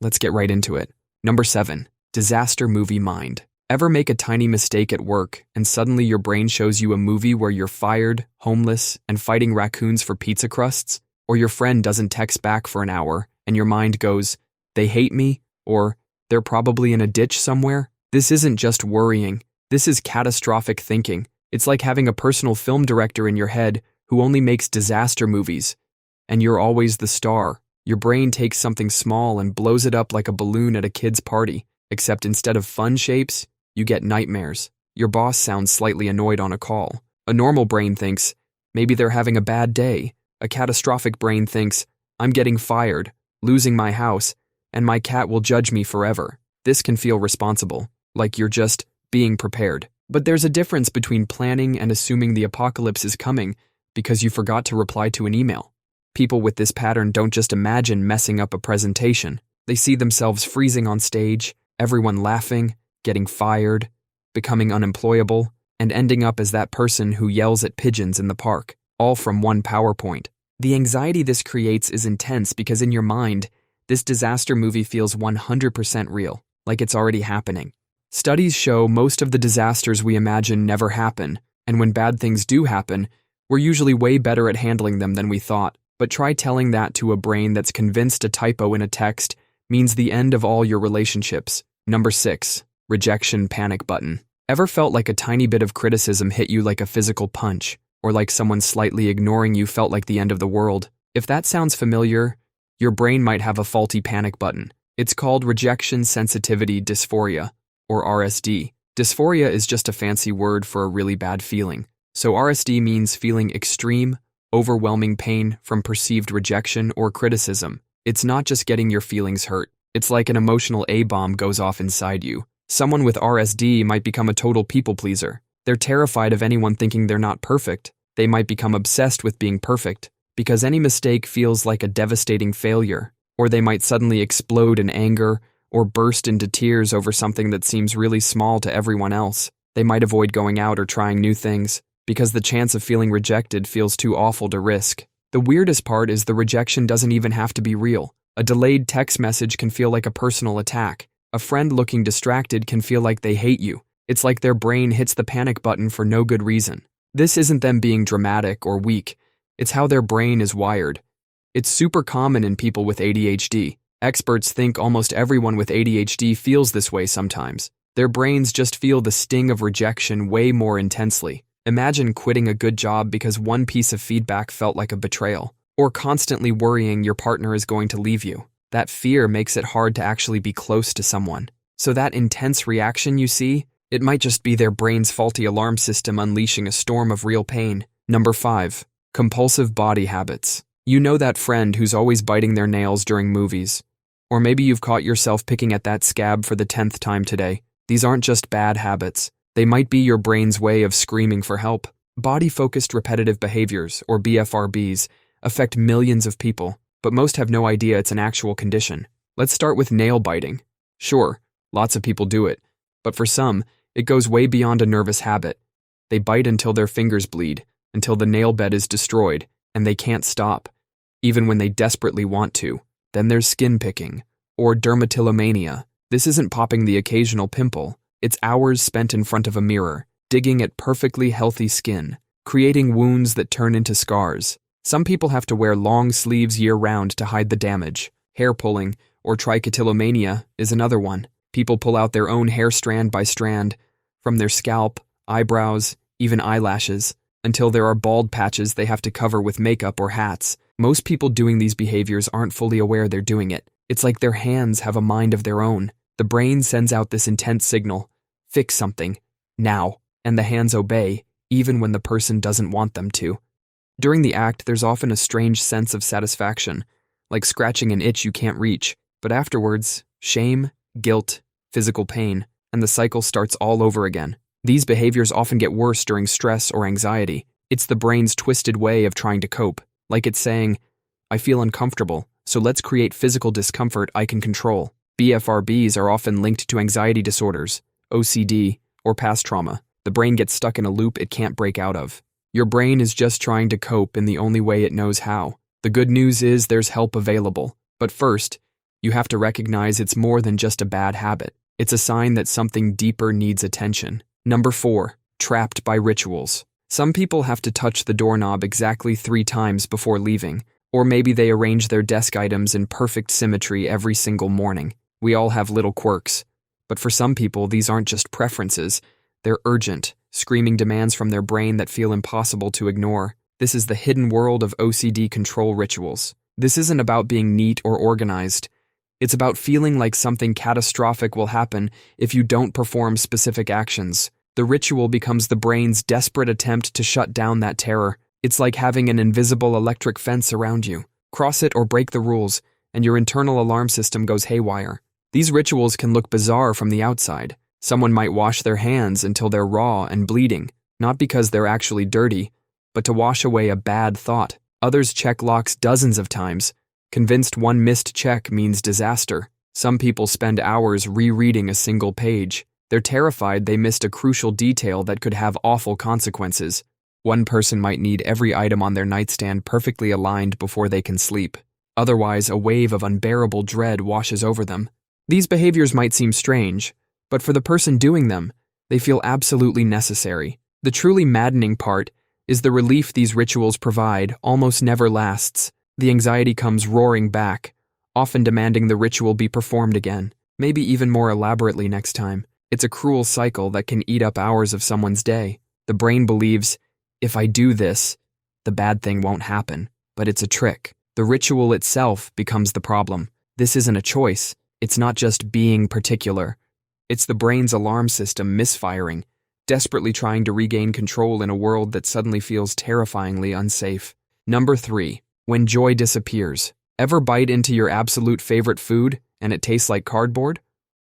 Let's get right into it. Number 7. Disaster movie mind. Ever make a tiny mistake at work and suddenly your brain shows you a movie where you're fired, homeless, and fighting raccoons for pizza crusts? Or your friend doesn't text back for an hour and your mind goes, "They hate me," or "They're probably in a ditch somewhere"? This isn't just worrying. This is catastrophic thinking. It's like having a personal film director in your head who only makes disaster movies, and you're always the star. Your brain takes something small and blows it up like a balloon at a kid's party, except instead of fun shapes, you get nightmares. Your boss sounds slightly annoyed on a call. A normal brain thinks, maybe they're having a bad day. A catastrophic brain thinks, I'm getting fired, losing my house, and my cat will judge me forever. This can feel responsible, like you're just being prepared. But there's a difference between planning and assuming the apocalypse is coming because you forgot to reply to an email. People with this pattern don't just imagine messing up a presentation. They see themselves freezing on stage, everyone laughing, getting fired, becoming unemployable, and ending up as that person who yells at pigeons in the park, all from one PowerPoint. The anxiety this creates is intense because in your mind, this disaster movie feels 100% real, like it's already happening. Studies show most of the disasters we imagine never happen, and when bad things do happen, we're usually way better at handling them than we thought. But try telling that to a brain that's convinced a typo in a text means the end of all your relationships. Number 6. Rejection panic button. Ever felt like a tiny bit of criticism hit you like a physical punch, or like someone slightly ignoring you felt like the end of the world? If that sounds familiar, your brain might have a faulty panic button. It's called rejection sensitivity dysphoria, or RSD. Dysphoria is just a fancy word for a really bad feeling. So RSD means feeling extreme, overwhelming pain from perceived rejection or criticism. It's not just getting your feelings hurt. It's like an emotional A-bomb goes off inside you. Someone with RSD might become a total people pleaser. They're terrified of anyone thinking they're not perfect. They might become obsessed with being perfect, because any mistake feels like a devastating failure. Or they might suddenly explode in anger or burst into tears over something that seems really small to everyone else. They might avoid going out or trying new things, because the chance of feeling rejected feels too awful to risk. The weirdest part is the rejection doesn't even have to be real. A delayed text message can feel like a personal attack. A friend looking distracted can feel like they hate you. It's like their brain hits the panic button for no good reason. This isn't them being dramatic or weak. It's how their brain is wired. It's super common in people with ADHD. Experts think almost everyone with ADHD feels this way sometimes. Their brains just feel the sting of rejection way more intensely. Imagine quitting a good job because one piece of feedback felt like a betrayal, or constantly worrying your partner is going to leave you. That fear makes it hard to actually be close to someone. So that intense reaction you see, it might just be their brain's faulty alarm system unleashing a storm of real pain. Number 5. Compulsive body habits. You know that friend who's always biting their nails during movies. Or maybe you've caught yourself picking at that scab for the 10th time today. These aren't just bad habits. They might be your brain's way of screaming for help. Body-focused repetitive behaviors, or BFRBs, affect millions of people, but most have no idea it's an actual condition. Let's start with nail biting. Sure, lots of people do it, but for some, it goes way beyond a nervous habit. They bite until their fingers bleed, until the nail bed is destroyed, and they can't stop, even when they desperately want to. Then there's skin picking, or dermatillomania. This isn't popping the occasional pimple. It's hours spent in front of a mirror, digging at perfectly healthy skin, creating wounds that turn into scars. Some people have to wear long sleeves year-round to hide the damage. Hair pulling, or trichotillomania, is another one. People pull out their own hair strand by strand, from their scalp, eyebrows, even eyelashes, until there are bald patches they have to cover with makeup or hats. Most people doing these behaviors aren't fully aware they're doing it. It's like their hands have a mind of their own. The brain sends out this intense signal, fix something, now, and the hands obey, even when the person doesn't want them to. During the act, there's often a strange sense of satisfaction, like scratching an itch you can't reach, but afterwards, shame, guilt, physical pain, and the cycle starts all over again. These behaviors often get worse during stress or anxiety. It's the brain's twisted way of trying to cope, like it's saying, I feel uncomfortable, so let's create physical discomfort I can control. BFRBs are often linked to anxiety disorders, OCD, or past trauma. The brain gets stuck in a loop it can't break out of. Your brain is just trying to cope in the only way it knows how. The good news is there's help available. But first, You have to recognize it's more than just a bad habit. It's a sign that something deeper needs attention. Number 4. Trapped by rituals. Some people have to touch the doorknob exactly 3 times before leaving, or maybe they arrange their desk items in perfect symmetry every single morning. We all have little quirks. But for some people, these aren't just preferences. They're urgent, screaming demands from their brain that feel impossible to ignore. This is the hidden world of OCD control rituals. This isn't about being neat or organized. It's about feeling like something catastrophic will happen if you don't perform specific actions. The ritual becomes the brain's desperate attempt to shut down that terror. It's like having an invisible electric fence around you. Cross it or break the rules, and your internal alarm system goes haywire. These rituals can look bizarre from the outside. Someone might wash their hands until they're raw and bleeding, not because they're actually dirty, but to wash away a bad thought. Others check locks dozens of times, convinced one missed check means disaster. Some people spend hours rereading a single page. They're terrified they missed a crucial detail that could have awful consequences. One person might need every item on their nightstand perfectly aligned before they can sleep. Otherwise, a wave of unbearable dread washes over them. These behaviors might seem strange, but for the person doing them, they feel absolutely necessary. The truly maddening part is the relief these rituals provide almost never lasts. The anxiety comes roaring back, often demanding the ritual be performed again, maybe even more elaborately next time. It's a cruel cycle that can eat up hours of someone's day. The brain believes, if I do this, the bad thing won't happen, but it's a trick. The ritual itself becomes the problem. This isn't a choice. It's not just being particular. It's the brain's alarm system misfiring, desperately trying to regain control in a world that suddenly feels terrifyingly unsafe. Number 3. When joy disappears. Ever bite into your absolute favorite food and it tastes like cardboard?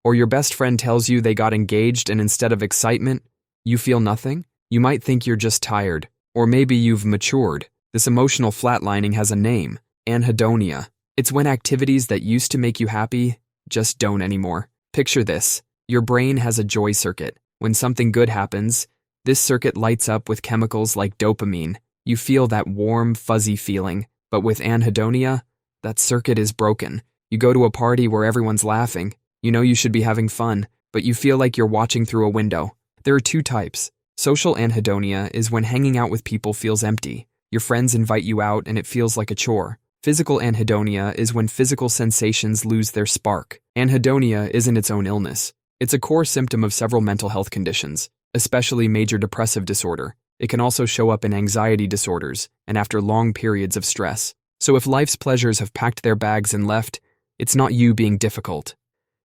Or your best friend tells you they got engaged and instead of excitement, you feel nothing? You might think you're just tired, or maybe you've matured. This emotional flatlining has a name: anhedonia. It's when activities that used to make you happy just don't anymore. Picture this. Your brain has a joy circuit. When something good happens, this circuit lights up with chemicals like dopamine. You feel that warm, fuzzy feeling. But with anhedonia, that circuit is broken. You go to a party where everyone's laughing. You know you should be having fun, but you feel like you're watching through a window. There are 2 types. Social anhedonia is when hanging out with people feels empty. Your friends invite you out and it feels like a chore. Physical anhedonia is when physical sensations lose their spark. Anhedonia isn't its own illness. It's a core symptom of several mental health conditions, especially major depressive disorder. It can also show up in anxiety disorders and after long periods of stress. So if life's pleasures have packed their bags and left, it's not you being difficult.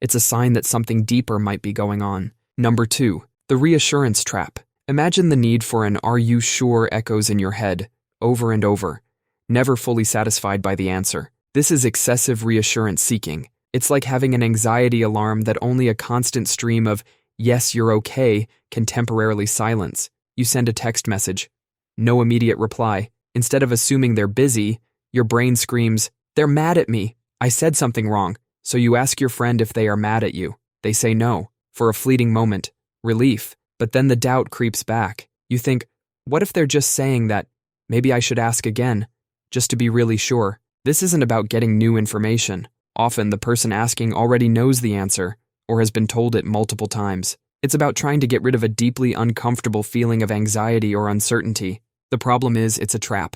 It's a sign that something deeper might be going on. Number 2. The reassurance trap. Imagine the need for an "are you sure" echoes in your head, over and over, never fully satisfied by the answer. This is excessive reassurance seeking. It's like having an anxiety alarm that only a constant stream of "yes, you're okay" can temporarily silence. You send a text message. No immediate reply. Instead of assuming they're busy, your brain screams, "They're mad at me. I said something wrong." So you ask your friend if they are mad at you. They say no. For a fleeting moment, relief. But then the doubt creeps back. You think, what if they're just saying that? Maybe I should ask again, just to be really sure. This isn't about getting new information. Often the person asking already knows the answer, or has been told it multiple times. It's about trying to get rid of a deeply uncomfortable feeling of anxiety or uncertainty. The problem is, it's a trap.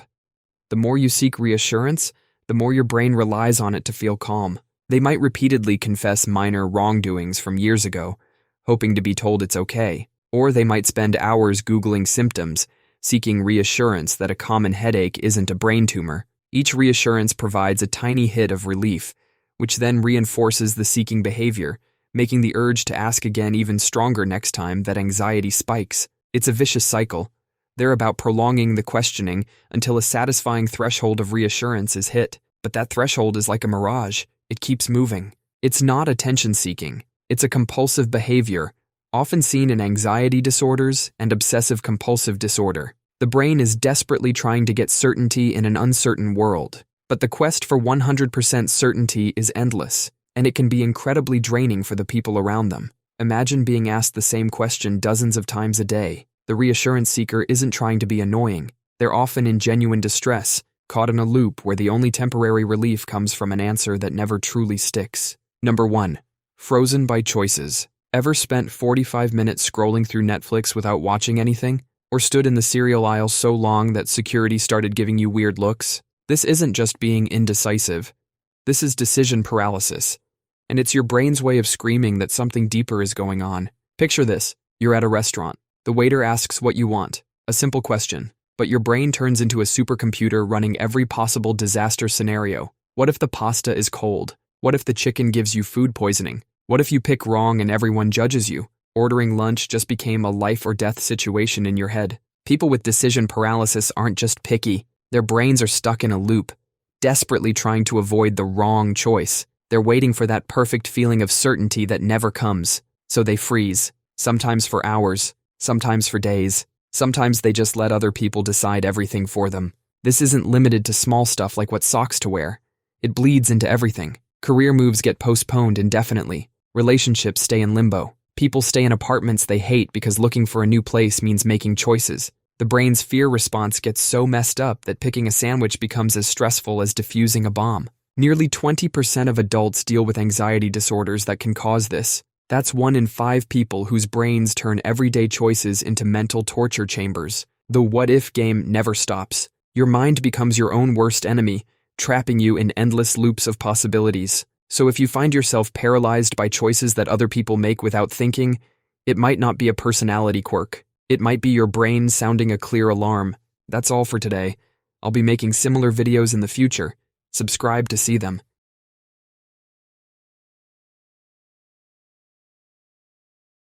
The more you seek reassurance, the more your brain relies on it to feel calm. They might repeatedly confess minor wrongdoings from years ago, hoping to be told it's okay. Or they might spend hours Googling symptoms, seeking reassurance that a common headache isn't a brain tumor. Each reassurance provides a tiny hit of relief, which then reinforces the seeking behavior, making the urge to ask again even stronger next time that anxiety spikes. It's a vicious cycle. They're about prolonging the questioning until a satisfying threshold of reassurance is hit. But that threshold is like a mirage. It keeps moving. It's not attention-seeking. It's a compulsive behavior, often seen in anxiety disorders and obsessive-compulsive disorder. The brain is desperately trying to get certainty in an uncertain world. But the quest for 100% certainty is endless, and it can be incredibly draining for the people around them. Imagine being asked the same question dozens of times a day. The reassurance seeker isn't trying to be annoying. They're often in genuine distress, caught in a loop where the only temporary relief comes from an answer that never truly sticks. Number 1. Frozen by choices. Ever spent 45 minutes scrolling through Netflix without watching anything? Or stood in the cereal aisle so long that security started giving you weird looks? This isn't just being indecisive. This is decision paralysis. And it's your brain's way of screaming that something deeper is going on. Picture this. You're at a restaurant. The waiter asks what you want. A simple question. But your brain turns into a supercomputer running every possible disaster scenario. What if the pasta is cold? What if the chicken gives you food poisoning? What if you pick wrong and everyone judges you? Ordering lunch just became a life or death situation in your head. People with decision paralysis aren't just picky. Their brains are stuck in a loop, desperately trying to avoid the wrong choice. They're waiting for that perfect feeling of certainty that never comes. So they freeze, sometimes for hours, sometimes for days. Sometimes they just let other people decide everything for them. This isn't limited to small stuff like what socks to wear. It bleeds into everything. Career moves get postponed indefinitely. Relationships stay in limbo. People stay in apartments they hate because looking for a new place means making choices. The brain's fear response gets so messed up that picking a sandwich becomes as stressful as defusing a bomb. Nearly 20% of adults deal with anxiety disorders that can cause this. That's 1 in 5 people whose brains turn everyday choices into mental torture chambers. The what-if game never stops. Your mind becomes your own worst enemy, trapping you in endless loops of possibilities. So if you find yourself paralyzed by choices that other people make without thinking, it might not be a personality quirk. It might be your brain sounding a clear alarm. That's all for today. I'll be making similar videos in the future. Subscribe to see them.